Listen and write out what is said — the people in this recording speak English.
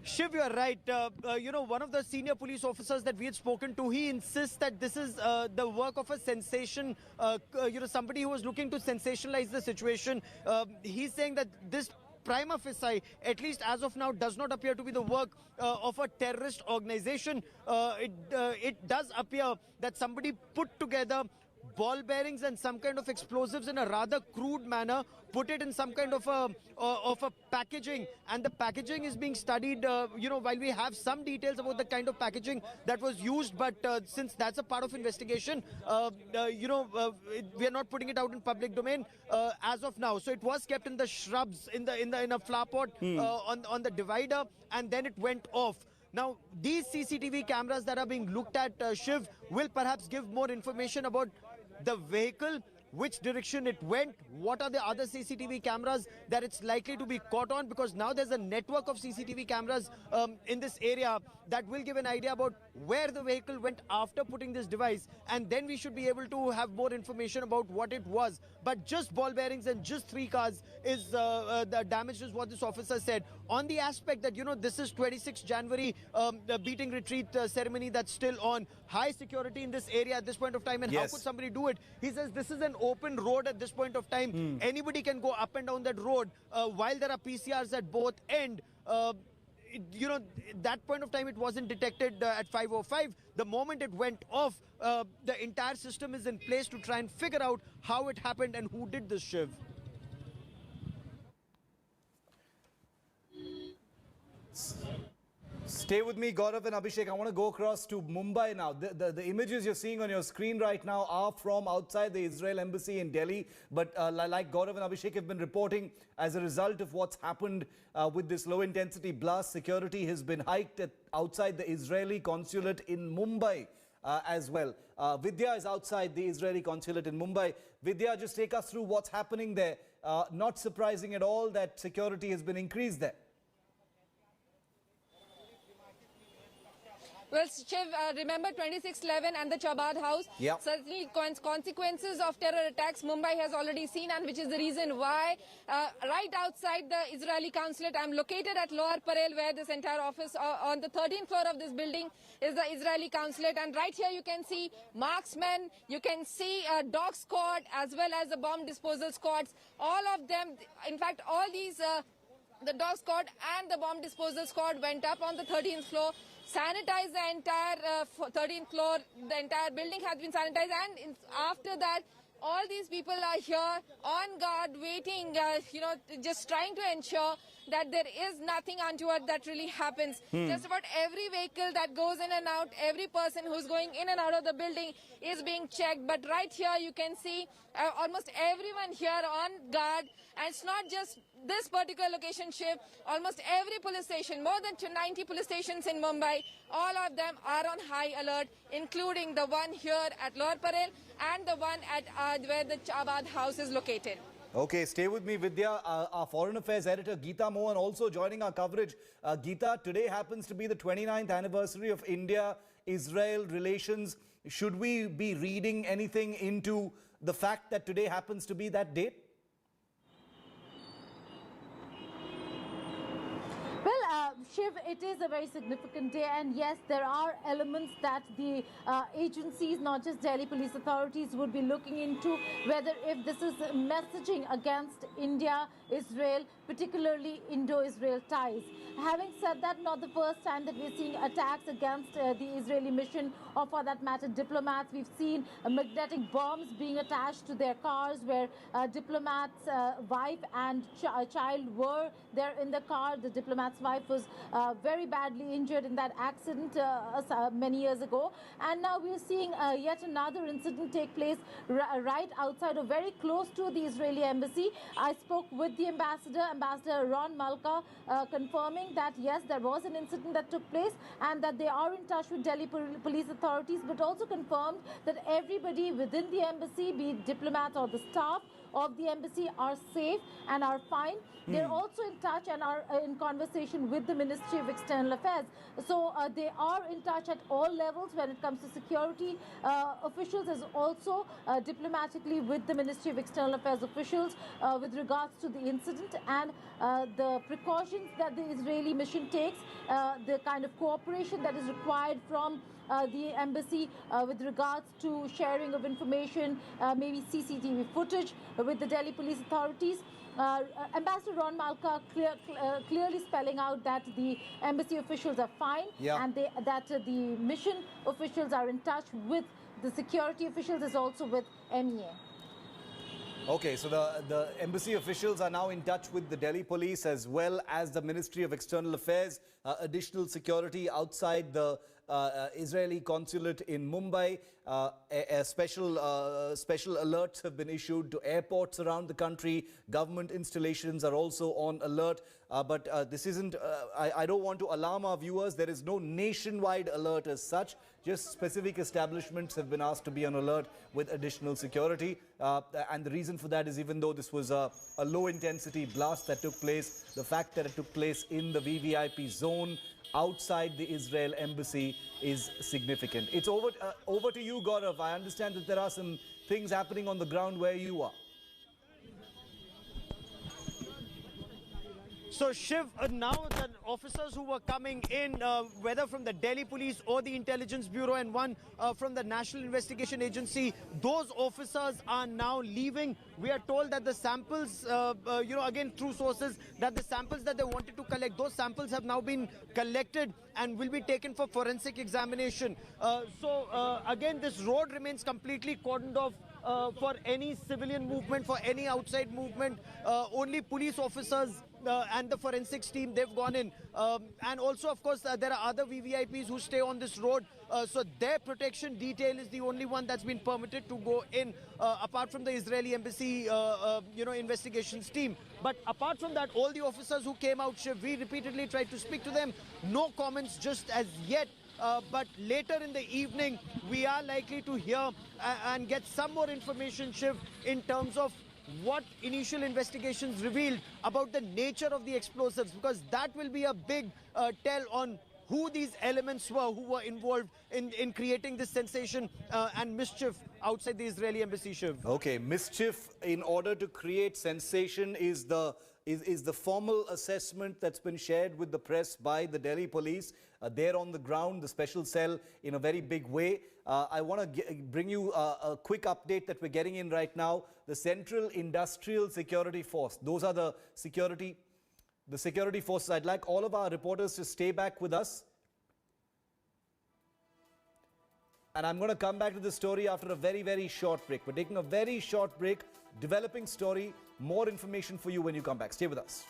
Shiv, you are right. One of the senior police officers that we had spoken to, he insists that this is the work of a sensation, somebody who was looking to sensationalize the situation. He's saying that this prima facie, at least as of now, does not appear to be the work of a terrorist organization. It does appear that somebody put together ball bearings and some kind of explosives in a rather crude manner, put it in some kind of a packaging, and the packaging is being studied, while we have some details about the kind of packaging that was used, but since that's a part of investigation, we are not putting it out in public domain as of now. So it was kept in the shrubs, in a flower pot on the divider, and then it went off. Now, these CCTV cameras that are being looked at, Shiv, will perhaps give more information about the vehicle, which direction it went, what are the other CCTV cameras that it's likely to be caught on, because now there's a network of CCTV cameras in this area that will give an idea about where the vehicle went after putting this device, and then we should be able to have more information about what it was. But just ball bearings and just 3 cars is the damage, is what this officer said. On the aspect that, this is 26 January, the beating retreat ceremony that's still on, high security in this area at this point of time, and how could somebody do it? He says this is an open road at this point of time. Anybody can go up and down that road while there are PCRs at both ends. That point of time it wasn't detected at 5:05. The moment it went off, the entire system is in place to try and figure out how it happened and who did this, Shiv. Stay with me, Gaurav and Abhishek. I want to go across to Mumbai now. The images you're seeing on your screen right now are from outside the Israel embassy in Delhi. But like Gaurav and Abhishek have been reporting, as a result of what's happened with this low-intensity blast, security has been hiked outside the Israeli consulate in Mumbai as well. Vidya is outside the Israeli consulate in Mumbai. Vidya, just take us through what's happening there. Not surprising at all that security has been increased there. Well, Shiv, remember 26/11 and the Chabad house? Certainly consequences of terror attacks Mumbai has already seen, and which is the reason why right outside the Israeli consulate, I'm located at Lower Parel, where this entire office on the 13th floor of this building is the Israeli consulate. And right here you can see marksmen, you can see a dog squad as well as the bomb disposal squads. All of them, in fact, all these the dog squad and the bomb disposal squad went up on the 13th floor, sanitized the entire 13th floor. The entire building has been sanitized, and after that, all these people are here on guard, waiting, just trying to ensure that there is nothing untoward that really happens. Just about every vehicle that goes in and out, every person who's going in and out of the building is being checked. But right here you can see almost everyone here on guard. And it's not just this particular location, Shiv. Almost every police station, more than 90 police stations in Mumbai, all of them are on high alert, including the one here at Lower Parel and the one at where the Chabad house is located. Okay, stay with me, Vidya. Our Foreign Affairs editor, Geeta Mohan, also joining our coverage. Geeta, today happens to be the 29th anniversary of India-Israel relations. Should we be reading anything into the fact that today happens to be that date? Well, Shiv, it is a very significant day, and yes, there are elements that the agencies, not just Delhi police authorities, would be looking into, whether if this is messaging against India, Israel, particularly Indo-Israel ties. Having said that, not the first time that we're seeing attacks against the Israeli mission, or for that matter, diplomats. We've seen magnetic bombs being attached to their cars, where diplomats' wife and child were there in the car. The diplomat's wife was very badly injured in that accident many years ago. And now we're seeing yet another incident take place right outside, or very close to the Israeli embassy. I spoke with the ambassador, Ambassador Ron Malka, confirming that yes, there was an incident that took place and that they are in touch with Delhi police authorities, but also confirmed that everybody within the embassy, be it diplomats or the staff, of the embassy are safe and are fine. They're also in touch and are in conversation with the Ministry of External Affairs. So they are in touch at all levels when it comes to security officials, as also diplomatically with the Ministry of External Affairs officials with regards to the incident and the precautions that the Israeli mission takes, the kind of cooperation that is required from the embassy with regards to sharing of information, maybe CCTV footage with the Delhi police authorities. Ambassador Ron Malka clearly spelling out that the embassy officials are fine, and that the mission officials are in touch with the security officials, as also with MEA. Okay, so the embassy officials are now in touch with the Delhi police as well as the Ministry of External Affairs. Additional security outside the Israeli consulate in Mumbai. Special alerts have been issued to airports around the country. Government installations are also on alert. But this isn't, I don't want to alarm our viewers. There is no nationwide alert as such. Just specific establishments have been asked to be on alert with additional security. And the reason for that is, even though this was a low-intensity blast that took place, the fact that it took place in the VVIP zone outside the Israel embassy is significant. It's over to you, Gaurav. I understand that there are some things happening on the ground where you are. So Shiv, now the officers who were coming in, whether from the Delhi police or the intelligence bureau and one from the National Investigation Agency, those officers are now leaving. We are told that the samples, again through sources, that the samples that they wanted to collect, those samples have now been collected and will be taken for forensic examination. Again, this road remains completely cordoned off for any civilian movement, for any outside movement. Only police officers and the forensics team, they've gone in. And also, of course, there are other VVIPs who stay on this road. So their protection detail is the only one that's been permitted to go in, apart from the Israeli embassy, investigations team. But apart from that, all the officers who came out, Shiv, we repeatedly tried to speak to them. No comments just as yet. But later in the evening, we are likely to hear and get some more information, Shiv, in terms of what initial investigations revealed about the nature of the explosives, because that will be a big tell on who these elements were who were involved in creating this sensation and mischief outside the Israeli embassy, Shiv. Okay, mischief in order to create sensation is the formal assessment that's been shared with the press by the Delhi police. They're on the ground, the special cell, in a very big way. I want to bring you a quick update that we're getting in right now. The Central Industrial Security Force, those are the security forces. I'd like all of our reporters to stay back with us. And I'm going to come back to the story after a very, very short break. We're taking a very short break, developing story, more information for you when you come back. Stay with us.